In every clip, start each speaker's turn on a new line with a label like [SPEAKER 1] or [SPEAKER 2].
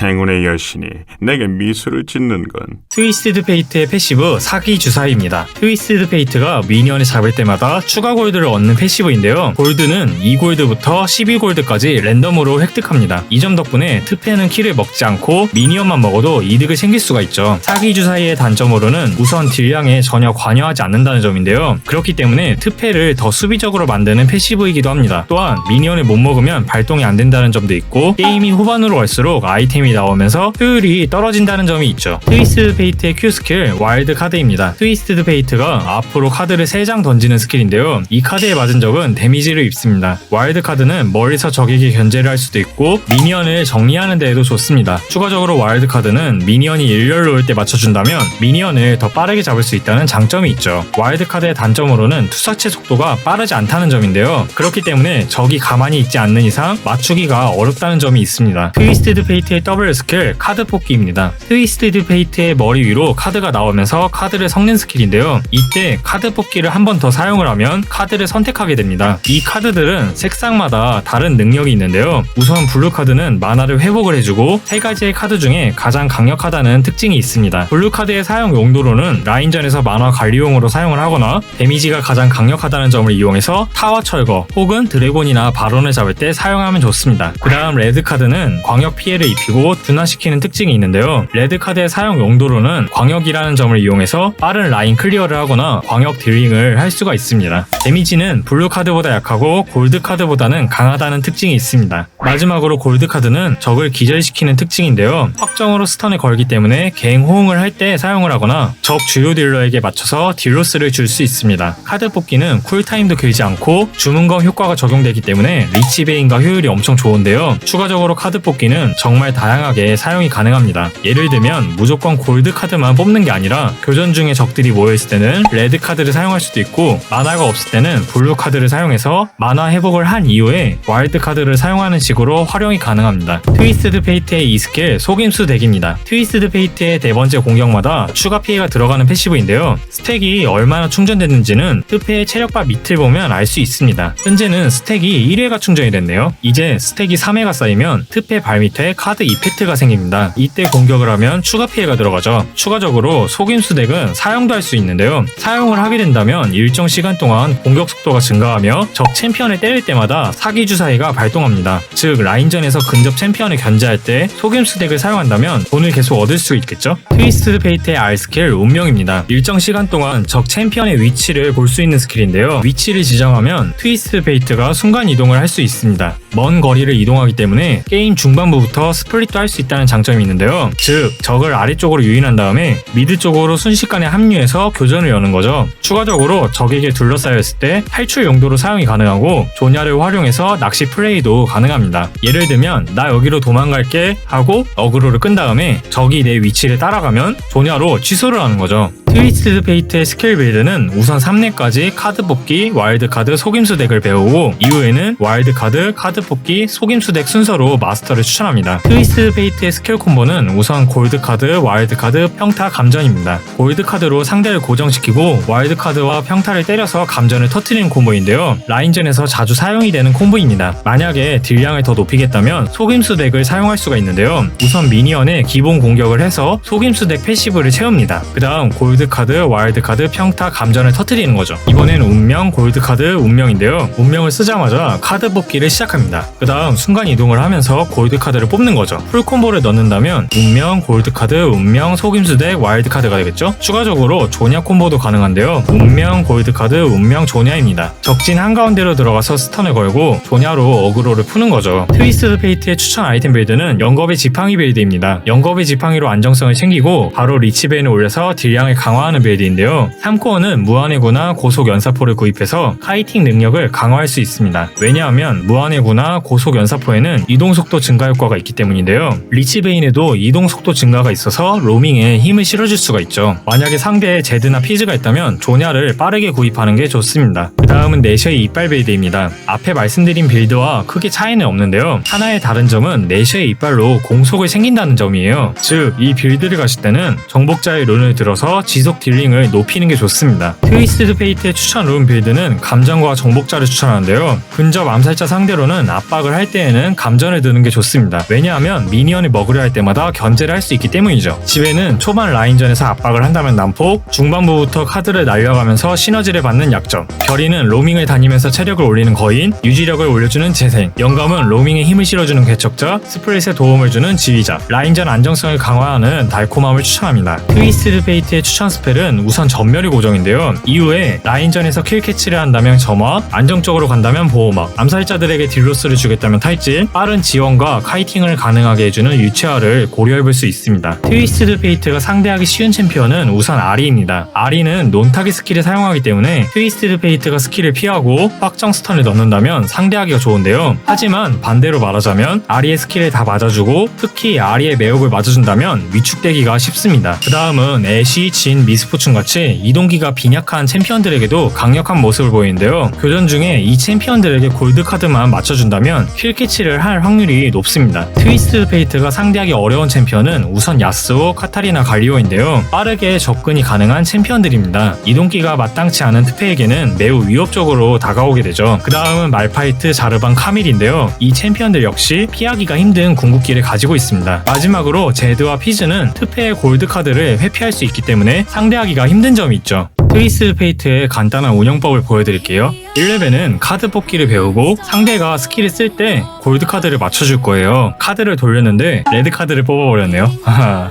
[SPEAKER 1] 행운의 여신이 내게 미소를 짓는건.
[SPEAKER 2] 트위스티드 페이트의 패시브 사기 주사위입니다. 트위스티드 페이트가 미니언을 잡을 때마다 추가 골드를 얻는 패시브인데요. 골드는 2골드부터 12골드까지 랜덤으로 획득합니다. 이 점 덕분에 트페는 킬을 먹지 않고 미니언만 먹어도 이득을 챙길 수가 있죠. 사기 주사위의 단점으로는 우선 딜량에 전혀 관여하지 않는다는 점인데요. 그렇기 때문에 트페를 더 수비적으로 만드는 패시브이기도 합니다. 또한 미니언을 못 먹으면 발동이 안 된다는 점도 있고 게임이 후반으로 갈수록 아이템이 나오면서 효율이 떨어진다는 점이 있죠. 트위스티드 페이트의 Q 스킬 와일드 카드입니다. 트위스티드 페이트가 앞으로 카드를 3장 던지는 스킬인데요. 이 카드에 맞은 적은 데미지를 입습니다. 와일드 카드는 멀리서 적에게 견제를 할 수도 있고 미니언을 정리하는 데에도 좋습니다. 추가적으로 와일드 카드는 미니언이 일렬로 올 때 맞춰준다면 미니언을 더 빠르게 잡을 수 있다는 장점이 있죠. 와일드 카드의 단점으로는 투사체 속도가 빠르지 않다는 점인데요. 그렇기 때문에 적이 가만히 있지 않는 이상 맞추기가 어렵다는 점이 있습니다. 트위스티드 페이트의 더블 스킬 카드 뽑기입니다. 트위스티드 페이트의 머리 위로 카드가 나오면서 카드를 섞는 스킬인데요. 이때 카드 뽑기를 한 번 더 사용을 하면 카드를 선택하게 됩니다. 이 카드들은 색상마다 다른 능력이 있는데요. 우선 블루 카드는 마나를 회복을 해주고 3가지의 카드 중에 가장 강력하다는 특징이 있습니다. 블루 카드의 사용 용도로는 라인전에서 만화 관리용으로 사용을 하거나 데미지가 가장 강력하다는 점을 이용해서 타워 철거 혹은 드래곤이나 바론을 잡을 때 사용하면 좋습니다. 그 다음 레드 카드는 광역 피해를 입히고 둔화시키는 특징이 있는데요. 레드 카드의 사용 용도로는 광역이라는 점을 이용해서 빠른 라인 클리어를 하거나 광역 딜링을 할 수가 있습니다. 데미지는 블루 카드보다 약하고 골드 카드보다는 강하다는 특징이 있습니다. 마지막으로 골드 카드는 적을 기절시키는 특징인데요. 확정으로 스턴을 걸기 때문에 갱 호응을 할 때 사용을 하거나 적 주요 딜러에게 맞춰서 딜로스를 줄 수 있습니다. 카드 뽑기는 쿨타임도 길지 않고 주문검 효과가 적용되기 때문에 리치 베인과 효율이 엄청 좋은데요. 추가적으로 카드 뽑기는 정말 다양하게 사용이 가능합니다. 예를 들면 무조건 골드 카드만 뽑는 게 아니라 교전 중에 적들이 모여있을 때는 레드 카드를 사용할 수도 있고 만화가 없을 때는 블루 카드를 사용해서 만화 회복을 한 이후에 와일드 카드를 사용하는 식으로 활용이 가능합니다. 트위스티드 페이트의 이 스킬 속임수 덱입니다. 트위스티드 페이트의 4번째 공격마다 추가 피해가 들어가는 패시브인데요. 스택이 얼마나 충전됐는지는 트페의 체력바 밑을 보면 알 수 있습니다. 현재는 스택이 1회가 충전이 됐네요. 이제 스택이 3회가 쌓이면 트페 발밑에 카드 이펙트가 생깁니다. 이때 공격을 하면 추가 피해가 들어가죠. 추가적으로 속임수 덱은 사용도 할 수 있는데요. 사용을 하게 된다면 일정 시간 동안 공격 속도가 증가하며 적 챔피언을 때릴 때마다 사기 주사위가 발동합니다. 즉 라인전에서 근접 챔피언을 견제할 때 속임수 덱을 사용한다면 돈을 계속 얻을 수 있겠죠? 트위스티드 페이트의 R 스킬 운명입니다. 일정 시간 동안 적 챔피언의 위치를 볼 수 있는 스킬인데요. 위치를 지정하면 트위스티드 페이트가 순간 이동을 할 수 있습니다. 먼 거리를 이동하기 때문에 게임 중반부부터 스플릿도 할 수 있다는 장점이 있는데요. 즉 적을 아래쪽으로 유인한 다음에 미드 쪽으로 순식간에 합류해서 교전을 여는 거죠. 추가적으로 적에게 둘러싸였을 때 탈출 용도로 사용이 가능하고 조냐를 활용해서 낚시 플레이도 가능합니다. 예를 들면 나 여기로 도망갈게 하고 어그로를 끈 다음에 적이 내 위치를 따라가면 조냐로 취소를 하는 거죠. 트위스티드 페이트의 스킬 빌드는 우선 3렙까지 카드 뽑기, 와일드 카드, 속임수 덱을 배우고 이후에는 와일드 카드, 카드 뽑기, 속임수 덱 순서로 마스터를 추천합니다. 트위스티드 페이트의 스킬 콤보는 우선 골드 카드, 와일드 카드, 평타, 감전입니다. 골드 카드로 상대를 고정시키고 와일드 카드와 평타를 때려서 감전을 터트리는 콤보인데요. 라인전에서 자주 사용이 되는 콤보입니다. 만약에 딜량을 더 높이겠다면 속임수 덱을 사용할 수가 있는데요. 우선 미니언의 기본 공격을 해서 속임수 덱 패시브를 채웁니다. 그 다음 골드 카드, 와일드 카드, 평타, 감전을 터트리는 거죠. 이번엔 운명, 골드 카드, 운명인데요. 운명을 쓰자마자 카드 뽑기를 시작합니다. 그 다음 순간 이동을 하면서 골드 카드를 뽑는 거죠. 풀 콤보를 넣는다면 운명, 골드 카드, 운명, 속임수 덱, 와일드 카드가 되겠죠. 추가적으로 조냐 콤보도 가능한데요. 운명, 골드 카드, 운명, 조냐입니다. 적진 한가운데로 들어가서 스턴을 걸고 조냐로 어그로를 푸는 거죠. 트위스티드 페이트의 추천 아이템 빌드는 영겁의 지팡이 빌드입니다. 영겁의 지팡이로 안정성을 챙기고 바로 리치베인을 올려서 딜량을 강화하는 빌드인데요. 3코어는 무한해구나 고속 연사포를 구입해서 카이팅 능력을 강화할 수 있습니다. 왜냐하면 무한해구나 고속 연사포에는 이동속도 증가 효과가 있기 때문인데요. 리치베인에도 이동속도 증가가 있어서 로밍에 힘을 실어줄 수가 있죠. 만약에 상대에 제드나 피즈가 있다면 조냐를 빠르게 구입하는 게 좋습니다. 그 다음은 내셔의 이빨 빌드입니다. 앞에 말씀드린 빌드와 크게 차이는 없는데요. 하나의 다른 점은 내셔의 이빨로 공속을 챙긴다는 점이에요. 즉 이 빌드를 가실 때는 정복자의 룬을 들어서 지속 딜링을 높이는 게 좋습니다. 트위스티드 페이트의 추천 룬 빌드는 감전과 정복자를 추천하는데요. 근접 암살자 상대로는 압박을 할 때에는 감전을 드는 게 좋습니다. 왜냐하면 미니언을 먹으려 할 때마다 견제를 할 수 있기 때문이죠. 집에는 초반 라인전에서 압박을 한다면 난폭, 중반부부터 카드를 날려가면서 시너지를 받는 약점, 별이는 로밍을 다니면서 체력을 올리는 거인, 유지력을 올려주는 재생, 영감은 로밍에 힘을 실어주는 개척자, 스프릿에 도움을 주는 지휘자, 라인전 안정성을 강화하는 달콤함을 추천합니다. 트위스티드 페이트의 추천 스펠은 우선 전멸이 고정인데요. 이후에 라인전에서 킬 캐치를 한다면 점화, 안정적으로 간다면 보호막, 암살자들에게 딜로스를 주겠다면 탈진, 빠른 지원과 카이팅을 가능하게 해주는 유채화를 고려해볼 수 있습니다. 트위스티드 페이트가 상대하기 쉬운 챔피언은 우선 아리입니다. 아리는 논타기 스킬을 사용하기 때문에 트위스티드 페이트가 스킬을 피하고 확정 스턴을 넣는다면 상대하기가 좋은데요. 하지만 반대로 말하자면 아리의 스킬을 다 맞아주고 특히 아리의 매혹을 맞아준다면 위축되기가 쉽습니다. 그 다음은 애쉬, 진, 미스포춘 같이 이동기가 빈약한 챔피언들에게도 강력한 모습을 보이는데요. 교전 중에 이 챔피언들에게 골드 카드만 맞춰준다면 킬 캐치를 할 확률이 높습니다. 트위스티드 페이트가 상대하기 어려운 챔피언은 우선 야스오, 카타리나 갈리오인데요. 빠르게 접근이 가능한 챔피언들입니다. 이동기가 마땅치 않은 트페에게는 매우 위협적으로 다가오게 되죠. 그 다음은 말파이트, 자르반, 카밀인데요. 이 챔피언들 역시 피하기가 힘든 궁극기를 가지고 있습니다. 마지막으로 제드와 피즈는 트페의 골드 카드를 회피할 수 있기 때문에 상대하기가 힘든 점이 있죠. 트위스티드 페이트의 간단한 운영법을 보여드릴게요. 1레벨은 카드 뽑기를 배우고 상대가 스킬을 쓸 때 골드 카드를 맞춰줄 거예요. 카드를 돌렸는데 레드 카드를 뽑아버렸네요.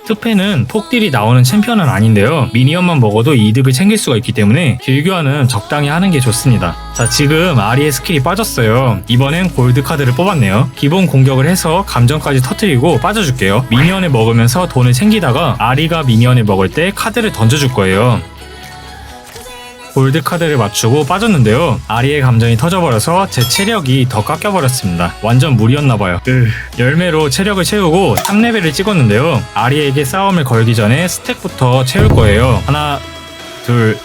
[SPEAKER 2] 트페는 폭딜이 나오는 챔피언은 아닌데요. 미니언만 먹어도 이득을 챙길 수가 있기 때문에 딜교환은 적당히 하는 게 좋습니다. 자, 지금 아리의 스킬이 빠졌어요. 이번엔 골드 카드를 뽑았네요. 기본 공격을 해서 감전까지 터뜨리고 빠져줄게요. 미니언을 먹으면서 돈을 챙기다가 아리가 미니언을 먹을 때 카드를 던져줄 거예요. 골드 카드를 맞추고 빠졌는데요. 아리의 감전이 터져버려서 제 체력이 더 깎여버렸습니다. 완전 무리였나봐요. 열매로 체력을 채우고 3레벨을 찍었는데요. 아리에게 싸움을 걸기 전에 스택부터 채울 거예요. 하나, 둘,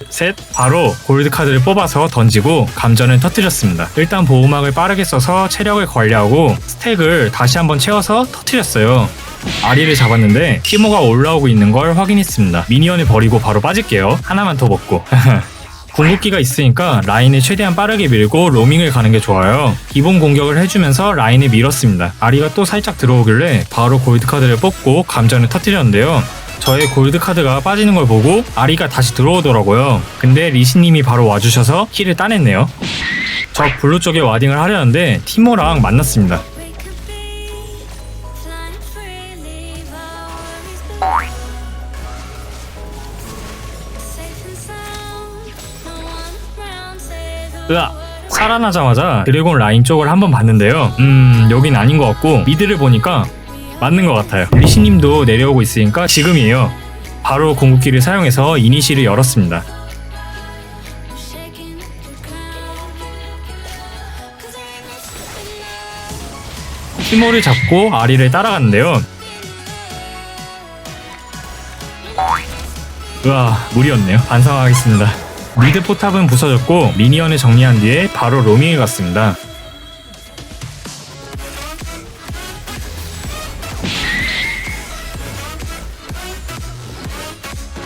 [SPEAKER 2] 셋. 바로 골드 카드를 뽑아서 던지고 감전을 터뜨렸습니다. 일단 보호막을 빠르게 써서 체력을 관리하고 스택을 다시 한번 채워서 터뜨렸어요. 아리를 잡았는데 티모가 올라오고 있는 걸 확인했습니다. 미니언을 버리고 바로 빠질게요. 하나만 더 먹고. 궁극기가 있으니까 라인을 최대한 빠르게 밀고 로밍을 가는 게 좋아요. 기본 공격을 해주면서 라인을 밀었습니다. 아리가 또 살짝 들어오길래 바로 골드카드를 뽑고 감전을 터뜨렸는데요. 저의 골드카드가 빠지는 걸 보고 아리가 다시 들어오더라고요. 근데 리시님이 바로 와주셔서 킬을 따냈네요. 적 블루 쪽에 와딩을 하려는데 티모랑 만났습니다. 으아! 살아나자마자 드래곤 라인 쪽을 한번 봤는데요. 여긴 아닌 것 같고 미드를 보니까 맞는 것 같아요. 리시님도 내려오고 있으니까 지금이에요. 바로 궁극기를 사용해서 이니시를 열었습니다. 티모를 잡고 아리를 따라갔는데요. 으아, 무리였네요. 반성하겠습니다. 미드 포탑은 부서졌고 미니언을 정리한 뒤에 바로 로밍에 갔습니다.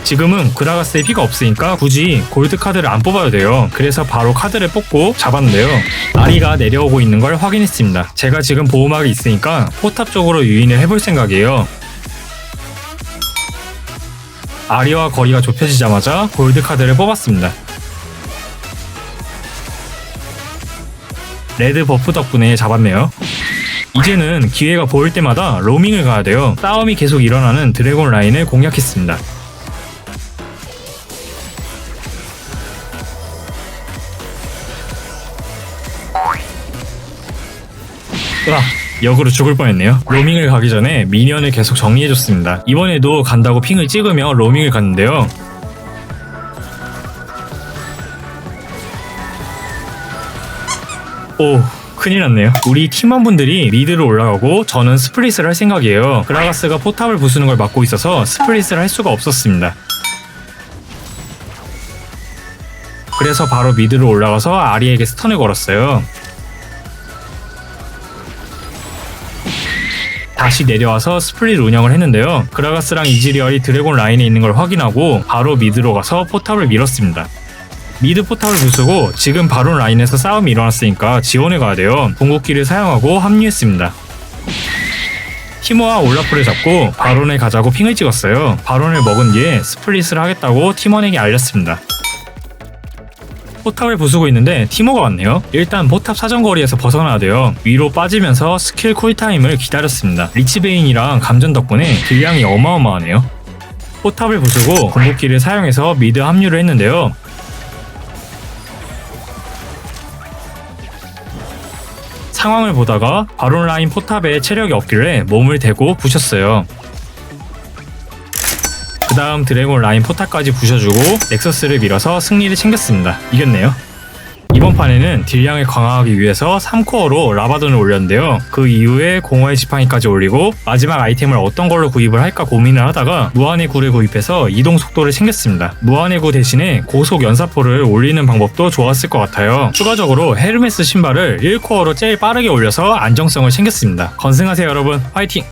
[SPEAKER 2] 지금은 그라가스의 피가 없으니까 굳이 골드 카드를 안 뽑아도 돼요. 그래서 바로 카드를 뽑고 잡았는데요. 아리가 내려오고 있는 걸 확인했습니다. 제가 지금 보호막이 있으니까 포탑 쪽으로 유인을 해볼 생각이에요. 아리와 거리가 좁혀지자마자 골드 카드를 뽑았습니다. 레드 버프 덕분에 잡았네요. 이제는 기회가 보일 때마다 로밍을 가야 돼요. 싸움이 계속 일어나는 드래곤 라인을 공략했습니다. 으아, 역으로 죽을 뻔했네요. 로밍을 가기 전에 미니언을 계속 정리해줬습니다. 이번에도 간다고 핑을 찍으며 로밍을 갔는데요. 오, 큰일 났네요. 우리 팀원분들이 미드로 올라가고 저는 스플릿을 할 생각이에요. 그라가스가 포탑을 부수는 걸 막고 있어서 스플릿을 할 수가 없었습니다. 그래서 바로 미드로 올라가서 아리에게 스턴을 걸었어요. 다시 내려와서 스플릿 운영을 했는데요. 그라가스랑 이즈리얼이 드래곤 라인에 있는 걸 확인하고 바로 미드로 가서 포탑을 밀었습니다. 미드 포탑을 부수고 지금 바론 라인에서 싸움이 일어났으니까 지원해 가야 돼요. 궁극기를 사용하고 합류했습니다. 티모와 올라프를 잡고 바론에 가자고 핑을 찍었어요. 바론을 먹은 뒤에 스플릿을 하겠다고 팀원에게 알렸습니다. 포탑을 부수고 있는데 티모가 왔네요. 일단 포탑 사정거리에서 벗어나야 돼요. 위로 빠지면서 스킬 쿨타임을 기다렸습니다. 리치베인이랑 감전 덕분에 딜량이 어마어마하네요. 포탑을 부수고 궁극기를 사용해서 미드 합류를 했는데요. 상황을 보다가 바론 라인 포탑에 체력이 없길래 몸을 대고 부셨어요. 그 다음 드래곤 라인 포탑까지 부셔주고 넥서스를 밀어서 승리를 챙겼습니다. 이겼네요. 이번 판에는 딜량을 강화하기 위해서 3코어로 라바돈을 올렸는데요. 그 이후에 공허의 지팡이까지 올리고 마지막 아이템을 어떤 걸로 구입을 할까 고민을 하다가 무한의 구를 구입해서 이동 속도를 챙겼습니다. 무한의 구 대신에 고속 연사포를 올리는 방법도 좋았을 것 같아요. 추가적으로 헤르메스 신발을 1코어로 제일 빠르게 올려서 안정성을 챙겼습니다. 건승하세요 여러분. 화이팅!